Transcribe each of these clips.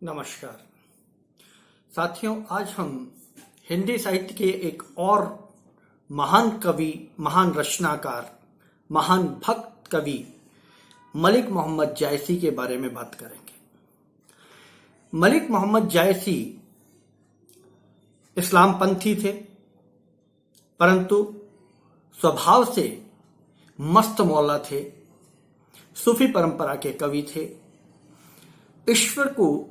नमस्कार साथियों, आज हम हिंदी साहित्य के एक और महान कवि, महान रचनाकार, महान भक्त कवि मलिक मोहम्मद जायसी के बारे में बात करेंगे। मलिक मोहम्मद जायसी इस्लाम पंथी थे, परंतु स्वभाव से मस्त मौला थे। सूफी परंपरा के कवि थे। ईश्वर को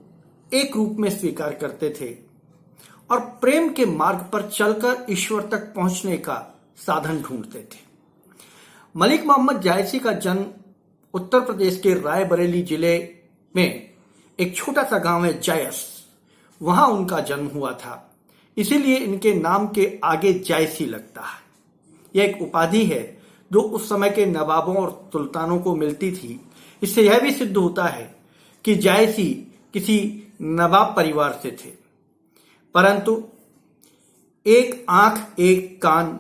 एक रूप में स्वीकार करते थे और प्रेम के मार्ग पर चलकर ईश्वर तक पहुंचने का साधन ढूंढते थे। मलिक मोहम्मद जायसी का जन्म उत्तर प्रदेश के रायबरेली जिले में एक छोटा सा गांव है जायस, वहां उनका जन्म हुआ था। इसीलिए इनके नाम के आगे जायसी लगता है। यह एक उपाधि है जो उस समय के नवाबों और सुल्तानों को मिलती थी। इससे यह भी सिद्ध होता है कि जायसी किसी नवाब परिवार से थे, परंतु एक आंख एक कान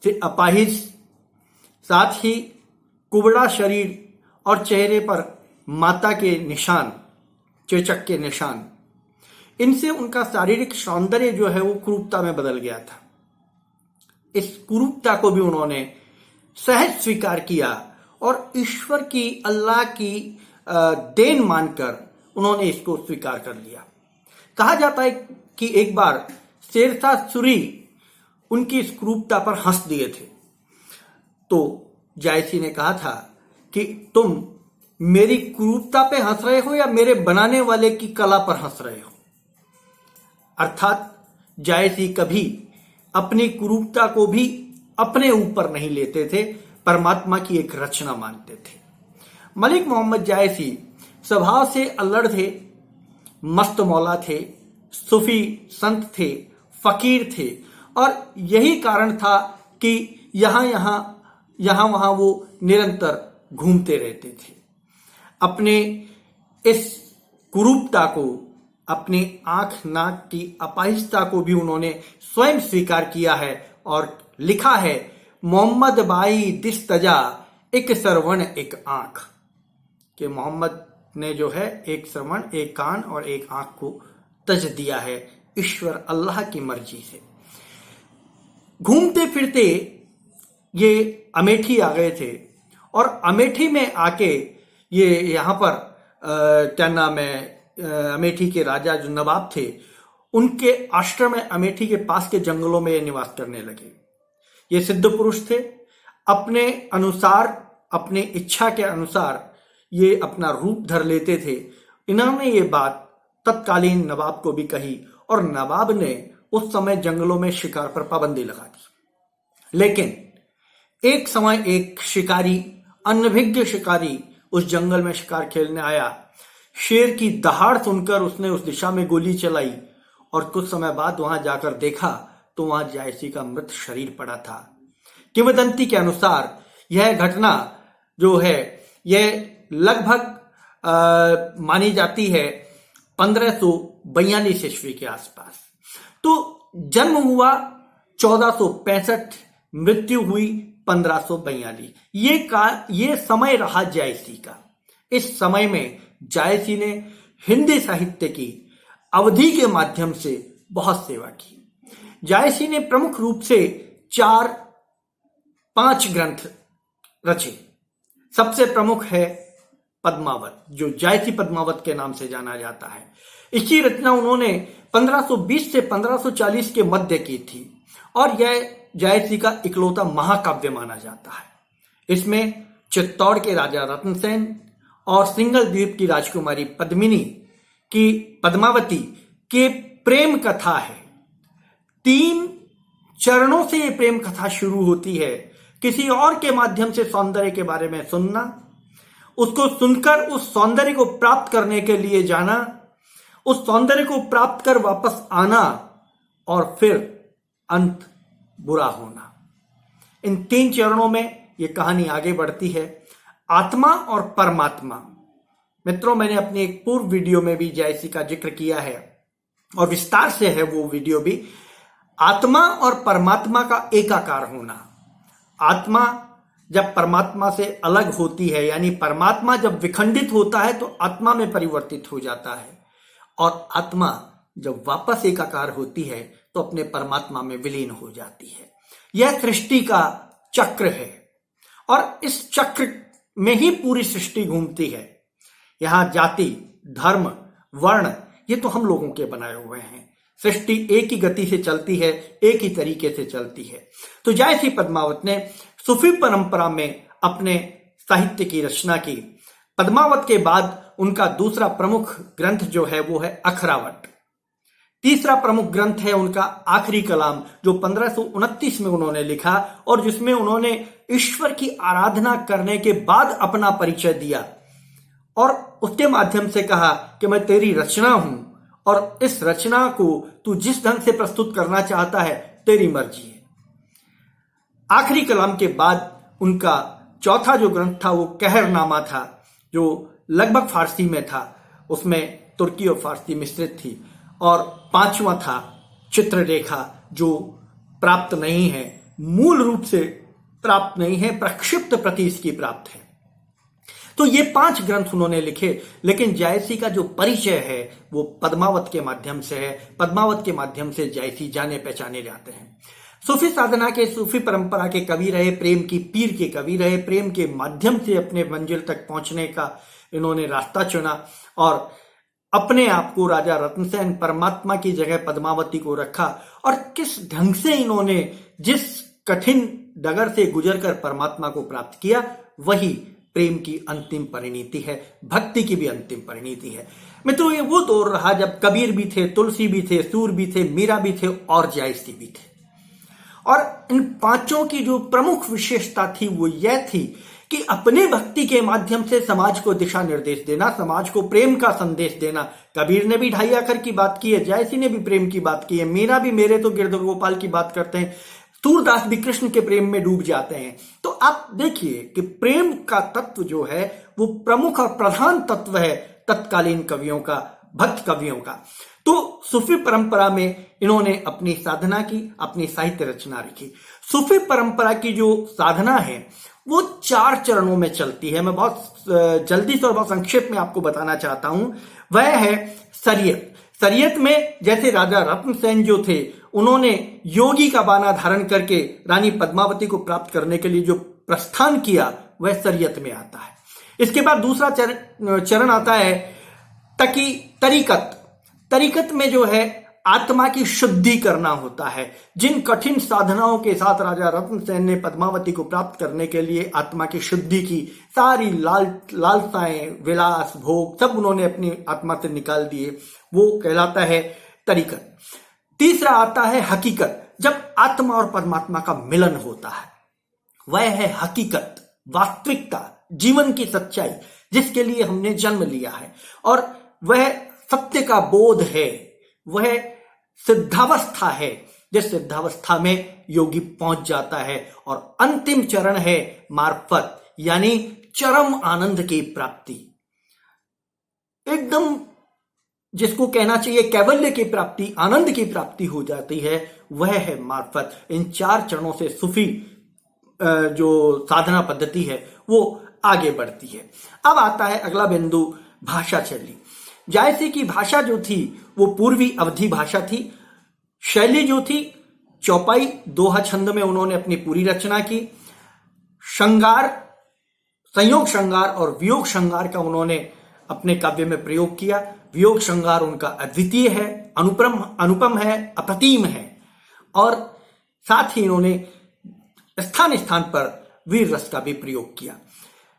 से अपाहिज, साथ ही कुबड़ा शरीर और चेहरे पर माता के निशान, चेचक के निशान, इनसे उनका शारीरिक सौंदर्य जो है वो कुरूपता में बदल गया था। इस कुरूपता को भी उन्होंने सहज स्वीकार किया और ईश्वर की, अल्लाह की देन मानकर उन्होंने इसको स्वीकार कर लिया। कहा जाता है कि एक बार शेरशाह सूरी उनकी इस क्रूरता पर हंस दिए थे, तो जायसी ने कहा था कि तुम मेरी क्रूरता पे हंस रहे हो या मेरे बनाने वाले की कला पर हंस रहे हो। अर्थात जायसी कभी अपनी क्रूरता को भी अपने ऊपर नहीं लेते थे, परमात्मा की एक रचना मानते थे। मलिक मोहम्मद जायसी स्वभाव से अल्लड़ थे, मस्त मौला थे, सूफी संत थे, फकीर थे और यही कारण था कि यहां वहां वो निरंतर घूमते रहते थे। अपने इस कुरूपता को, अपनी आंख नाक की अपाहिजता को भी उन्होंने स्वयं स्वीकार किया है और लिखा है, मोहम्मद बाई दिस तजा एक सरवण एक आंख, कि मोहम्मद ने जो है एक श्रवण, एक कान और एक आंख को तज दिया है ईश्वर अल्लाह की मर्जी से। घूमते फिरते ये अमेठी आ गए थे और अमेठी में आके ये यहां पर क्या नाम है, अमेठी के राजा जो नवाब थे, उनके आश्रम में अमेठी के पास के जंगलों में ये निवास करने लगे। ये सिद्ध पुरुष थे, अपने अनुसार, अपने इच्छा के अनुसार ये अपना रूप धर लेते थे। इन्होंने ये बात तत्कालीन नवाब को भी कही और नवाब ने उस समय जंगलों में शिकार पर पाबंदी लगा दी। लेकिन एक समय एक शिकारी, अनभिज्ञ शिकारी उस जंगल में शिकार खेलने आया। शेर की दहाड़ सुनकर उसने उस दिशा में गोली चलाई और कुछ समय बाद वहां जाकर देखा तो वहां जायसी का मृत शरीर पड़ा था। किंवदंती के अनुसार यह घटना जो है यह लगभग मानी जाती है 1542 ईस्वी के आसपास। तो जन्म हुआ 1465, मृत्यु हुई 1542। ये समय रहा जायसी का। इस समय में जायसी ने हिंदी साहित्य की अवधि के माध्यम से बहुत सेवा की। जायसी ने प्रमुख रूप से 4-5 ग्रंथ रचे। सबसे प्रमुख है पद्मावत, जो जायसी पद्मावत के नाम से जाना जाता है। इसकी रचना उन्होंने 1520 से 1540 के मध्य की थी और यह जायसी का इकलौता महाकाव्य माना जाता है। इसमें चित्तौड़ के राजा रत्नसेन और सिंघल द्वीप की राजकुमारी पद्मिनी की पद्मावती के प्रेम कथा है। 3 चरणों से यह प्रेम कथा शुरू होती है। किसी और के माध्यम से सौंदर्य के बारे में सुनना, उसको सुनकर उस सौंदर्य को प्राप्त करने के लिए जाना, उस सौंदर्य को प्राप्त कर वापस आना और फिर अंत बुरा होना। इन 3 चरणों में यह कहानी आगे बढ़ती है। आत्मा और परमात्मा, मित्रों, मैंने अपनी एक पूर्व वीडियो में भी जायसी का जिक्र किया है और विस्तार से है वो वीडियो भी। आत्मा और परमात्मा का एकाकार होना। आत्मा जब परमात्मा से अलग होती है, यानी परमात्मा जब विखंडित होता है तो आत्मा में परिवर्तित हो जाता है और आत्मा जब वापस एकाकार होती है तो अपने परमात्मा में विलीन हो जाती है। यह सृष्टि का चक्र है और इस चक्र में ही पूरी सृष्टि घूमती है। यहां जाति, धर्म, वर्ण ये तो हम लोगों के बनाए हुए हैं। सृष्टि एक ही गति से चलती है, एक ही तरीके से चलती है। तो जायसी पद्मावत ने सूफी परंपरा में अपने साहित्य की रचना की। पद्मावत के बाद उनका दूसरा प्रमुख ग्रंथ जो है वो है अखरावट। तीसरा प्रमुख ग्रंथ है उनका आखिरी कलाम, जो 1529 में उन्होंने लिखा और जिसमें उन्होंने ईश्वर की आराधना करने के बाद अपना परिचय दिया और उसके माध्यम से कहा कि मैं तेरी रचना हूं और इस रचना को तू जिस ढंग से प्रस्तुत करना चाहता है तेरी मर्जी है। आखिरी कलाम के बाद उनका चौथा जो ग्रंथ था वो कहरनामा था, जो लगभग फारसी में था, उसमें तुर्की और फारसी मिश्रित थी। और पांचवा था चित्ररेखा, जो प्राप्त नहीं है, मूल रूप से प्राप्त नहीं है, प्रक्षिप्त प्रति इसकी प्राप्त है। तो ये 5 ग्रंथ उन्होंने लिखे, लेकिन जायसी का जो परिचय है वो पद्मावत के माध्यम से है। पद्मावत के माध्यम से जायसी जाने पहचाने जाते हैं। सूफी साधना के, सूफी परंपरा के कवि रहे, प्रेम की पीर के कवि रहे। प्रेम के माध्यम से अपने मंजिल तक पहुंचने का इन्होंने रास्ता चुना और अपने आप को राजा रत्नसेन, परमात्मा की जगह पद्मावती को रखा। और किस ढंग से इन्होंने जिस कठिन डगर से गुजरकर परमात्मा को प्राप्त किया, वही प्रेम की अंतिम परिणति है, भक्ति की भी अंतिम परिणति है। मित्रों, ये वो दौर रहा जब कबीर भी थे, तुलसी भी थे, सूर भी थे, मीरा भी थे और जायसी भी थे। और इन 5 की जो प्रमुख विशेषता थी वो यह थी कि अपने भक्ति के माध्यम से समाज को दिशा निर्देश देना, समाज को प्रेम का संदेश देना। कबीर ने भी ढाई आखर की बात की है, जायसी ने भी प्रेम की बात की है, मीरा भी मेरे तो गिरध गोपाल की बात करते हैं, सूरदास भी कृष्ण के प्रेम में डूब जाते हैं। तो आप देखिए कि प्रेम का तत्व जो है वो प्रमुख और प्रधान तत्व है तत्कालीन कवियों का, भक्त कवियों का। तो सूफी परंपरा में इन्होंने अपनी साधना की, अपनी साहित्य रचना लिखी। सूफी परंपरा की जो साधना है वो 4 चरणों में चलती है। मैं बहुत जल्दी से और बहुत संक्षेप में आपको बताना चाहता हूं। वह है शरीयत। शरीयत में जैसे राजा रत्नसेन जो थे, उन्होंने योगी का बाना धारण करके रानी पद्मावती को प्राप्त करने के लिए जो प्रस्थान किया, वह शरीयत में आता है। इसके बाद दूसरा चरण आता है तरीकत। तरीकत में जो है आत्मा की शुद्धि करना होता है। जिन कठिन साधनाओं के साथ राजा रत्नसेन ने पद्मावती को प्राप्त करने के लिए आत्मा की शुद्धि की, सारी लालसाएं, विलास, भोग सब उन्होंने अपनी आत्मा से निकाल दिए, वो कहलाता है तरीकत। तीसरा आता है हकीकत, जब आत्मा और परमात्मा का मिलन होता है, वह है हकीकत, वास्तविकता, जीवन की सच्चाई जिसके लिए हमने जन्म लिया है, और वह सत्य का बोध है, वह सिद्धावस्था है जिस सिद्धावस्था में योगी पहुंच जाता है। और अंतिम चरण है मार्फत, यानी चरम आनंद की प्राप्ति, एकदम जिसको कहना चाहिए कैवल्य की प्राप्ति, आनंद की प्राप्ति हो जाती है, वह है मार्फत। इन 4 चरणों से सूफी जो साधना पद्धति है वो आगे बढ़ती है। अब आता है अगला बिंदु, भाषा शैली। जायसी की भाषा जो थी वो पूर्वी अवधि भाषा थी। शैली जो थी चौपाई, दोहा छंद में उन्होंने अपनी पूरी रचना की। श्रृंगार, संयोग श्रृंगार और वियोग श्रृंगार का उन्होंने अपने काव्य में प्रयोग किया। वियोग श्रृंगार उनका अद्वितीय है, अनुपम है, अप्रतिम है। और साथ ही इन्होंने स्थान स्थान पर वीर रस का भी प्रयोग किया।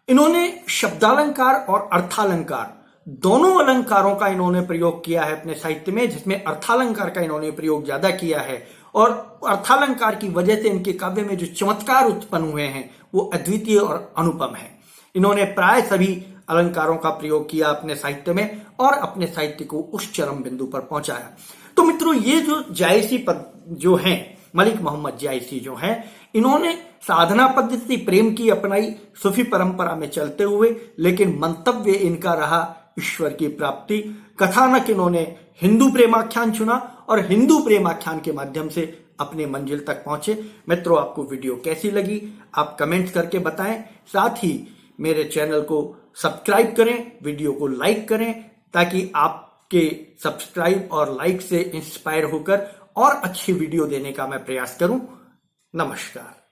इन्होंने शब्दालंकार और अर्थालंकार दोनों अलंकारों का इन्होंने प्रयोग किया है अपने साहित्य में, जिसमें अर्थालंकार का इन्होंने प्रयोग ज्यादा किया है। और अर्थालंकार की वजह से इनके काव्य में जो चमत्कार उत्पन्न हुए हैं वो अद्वितीय और अनुपम है। इन्होंने प्राय सभी अलंकारों का प्रयोग किया अपने साहित्य में और अपने साहित्य को उस चरम बिंदु पर पहुंचाया। तो मित्रों, ये जो जायसी जो हैं, मलिक मोहम्मद जायसी जो हैं, इन्होंने साधना पद्धति प्रेम की अपनाई सूफी परंपरा में चलते हुए, लेकिन मंतव्य इनका रहा ईश्वर की प्राप्ति। कथानक इन्होंने हिंदू प्रेमाख्यान चुना और हिंदू प्रेमाख्यान के माध्यम से अपने मंजिल तक पहुंचे। मित्रों, आपको वीडियो कैसी लगी आप कमेंट करके बताएं। साथ ही मेरे चैनल को सब्सक्राइब करें, वीडियो को लाइक करें, ताकि आप आपके सब्सक्राइब और लाइक से इंस्पायर होकर और अच्छी वीडियो देने का मैं प्रयास करूं। नमस्कार।